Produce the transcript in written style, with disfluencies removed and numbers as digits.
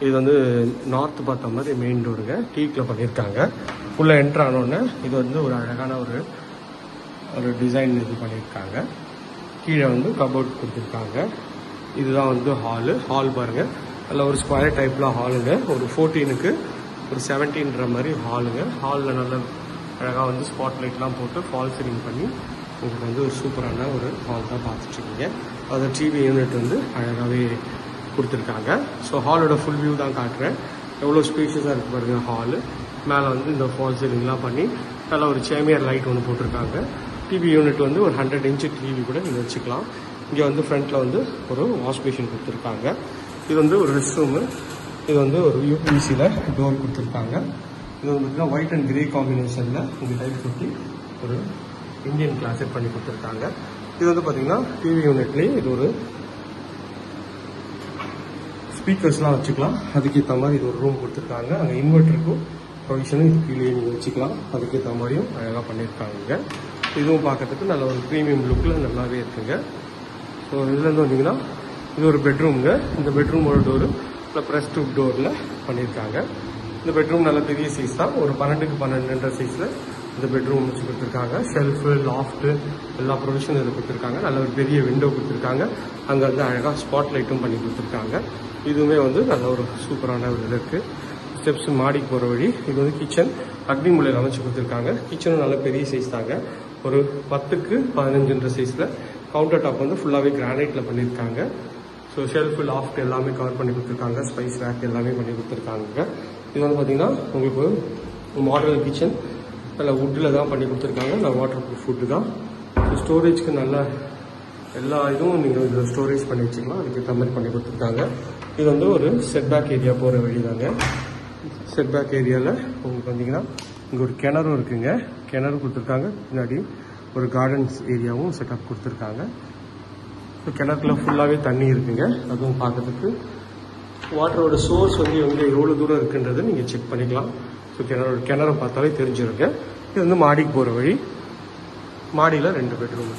இது வந்து நார்த் பார்த்த மாதிரி மெயின் டோருங்க, டீக்கில் பண்ணியிருக்காங்க. ஃபுல்லாக என்ட்ரு ஆனோடனே இது வந்து ஒரு அழகான ஒரு டிசைன் இது பண்ணியிருக்காங்க. கீழே வந்து கபோர்ட் கொடுத்துருக்காங்க. இதுதான் வந்து ஹால் பாருங்கள், நல்ல ஒரு ஸ்கொயர் டைப்பில் ஹாலுங்க. ஒரு 14க்கு ஒரு 17ன்ற மாதிரி ஹாலுங்க. ஹாலில் நல்ல அழகாக வந்து ஸ்பாட் லைட்லாம் போட்டு ஃபால் சீலிங் பண்ணி உங்களுக்கு வந்து ஒரு சூப்பரான ஒரு ஹால் தான் பார்த்துட்ருக்கீங்க. அது டிவி யூனிட் வந்து அழகாகவே கொடுத்துருக்காங்க. ஸோ ஹாலோட ஃபுல் வியூ தான் காட்டுறேன். எவ்வளோ ஸ்பேஷியஸாக இருக்குது பாருங்கள் ஹாலு. மேலே வந்து இந்த ஃபால் சீலிங்லாம் பண்ணி நல்லா ஒரு சேமியர் லைட் ஒன்று போட்டிருக்காங்க. டிவி யூனிட் வந்து ஒரு 100 இன்ச்சு டிவி கூட நீங்கள் வச்சுக்கலாம். இங்கே வந்து ஃப்ரண்ட்டில் வந்து ஒரு வாஷ் மிஷின் கொடுத்துருக்காங்க. இது வந்து ஒரு ரெஸ்ட் ரூமு. இது வந்து ஒரு யூபிவிசியில் டோர் கொடுத்துருக்காங்க. இது வந்து பார்த்தீங்கன்னா ஒயிட் அண்ட் கிரே காம்பினேஷனில் இங்கே டைப் கொடுத்து ஒரு இந்தியன் கிளாஸட் பண்ணி கொடுத்துருக்காங்க. இது வந்து பார்த்தீங்கன்னா டிவி யூனிட்லேயே இது ஒரு ஸ்பீக்கர்ஸ்லாம் வச்சுக்கலாம். அதுக்கேற்ற மாதிரி இது ஒரு ரூம் கொடுத்துருக்காங்க. அங்கே இன்வெர்ட்டருக்கும் ப்ரொவிஷனும் இது கீழே நீங்கள் வச்சுக்கலாம். அதுக்கேற்ற மாதிரியும் அழகாக பண்ணியிருக்காங்க. இதுவும் பார்க்கறதுக்கு நல்ல ஒரு ப்ரீமியம் லுக்கில் நல்லாவே இருக்குங்க. ஸோ இதுலேருந்து வந்தீங்கன்னா இது ஒரு பெட்ரூம்ங்க. இந்த பெட்ரூமோட டோரு இல்லை ப்ரெஸ் டூப் டோரில் பண்ணியிருக்காங்க. இந்த பெட்ரூம் நல்ல பெரிய சைஸ் தான். ஒரு 12க்கு 12ன்ற சைஸில் இந்த பெட்ரூம் வச்சு கொடுத்துருக்காங்க. ஷெல்ஃபு, லாஃப்ட்டு எல்லா ப்ரொவிஷனும் இதில் கொடுத்துருக்காங்க. நல்ல ஒரு பெரிய விண்டோ கொடுத்துருக்காங்க. அங்கே வந்து அழகாக ஸ்பாட் லைட்டும் பண்ணி கொடுத்துருக்காங்க. இதுவுமே வந்து நல்ல ஒரு சூப்பரான ஒரு இது இருக்குது. ஸ்டெப்ஸ் மாடிக்கு போகிற வழி. இது வந்து கிச்சன் அக்னி மூலையில் அமைச்சு கொடுத்துருக்காங்க. கிச்சனும் நல்ல பெரிய சைஸ் தாங்க. ஒரு 10க்கு 15ன்ற சைஸில் கவுண்டர் டாப் வந்து ஃபுல்லாகவே கிரானைட்டில் பண்ணியிருக்காங்க. ஸோ ஷெல்ஃபு, லாஃப்ட் எல்லாமே கவர் பண்ணி கொடுத்துருக்காங்க. ஸ்பைஸ் ரேக் எல்லாமே பண்ணி கொடுத்துருக்காங்க. இது வந்து பார்த்தீங்கன்னா உங்களுக்கு மாடல் கிச்சன் நல்லா வுட்டில் தான் பண்ணி கொடுத்துருக்காங்க. நல்லா வாட்டர் ப்ரூஃப் ஃபுட்டு தான். ஸோ ஸ்டோரேஜ்க்கு நல்ல எல்லா இதுவும் நீங்கள் இதில் ஸ்டோரேஜ் பண்ணி வச்சுக்கலாம். அதுக்கேற்ற மாதிரி பண்ணி கொடுத்துருக்காங்க. இது வந்து ஒரு செட்பேக் ஏரியா போகிற வழி தாங்க. செட்பேக் ஏரியாவில் உங்களுக்கு வந்தீங்கன்னா இங்கே ஒரு கிணறும் இருக்குங்க. கிணறு கொடுத்துருக்காங்க. பின்னாடி ஒரு கார்டன்ஸ் ஏரியாவும் செட்டப் கொடுத்துருக்காங்க. ஸோ கிணறுல ஃபுல்லாகவே தண்ணி இருக்குங்க. அதுவும் பார்க்கறதுக்கு வாட்டரோட சோர்ஸ் வந்து எங்கே எவ்வளோ தூரம் இருக்குன்றது நீங்கள் செக் பண்ணிக்கலாம். ஸோ கிணறு பார்த்தாலே தெரிஞ்சிருங்க. இது வந்து மாடிக்கு போகிற வழி. மாடியில் 2 பெட்ரூம்.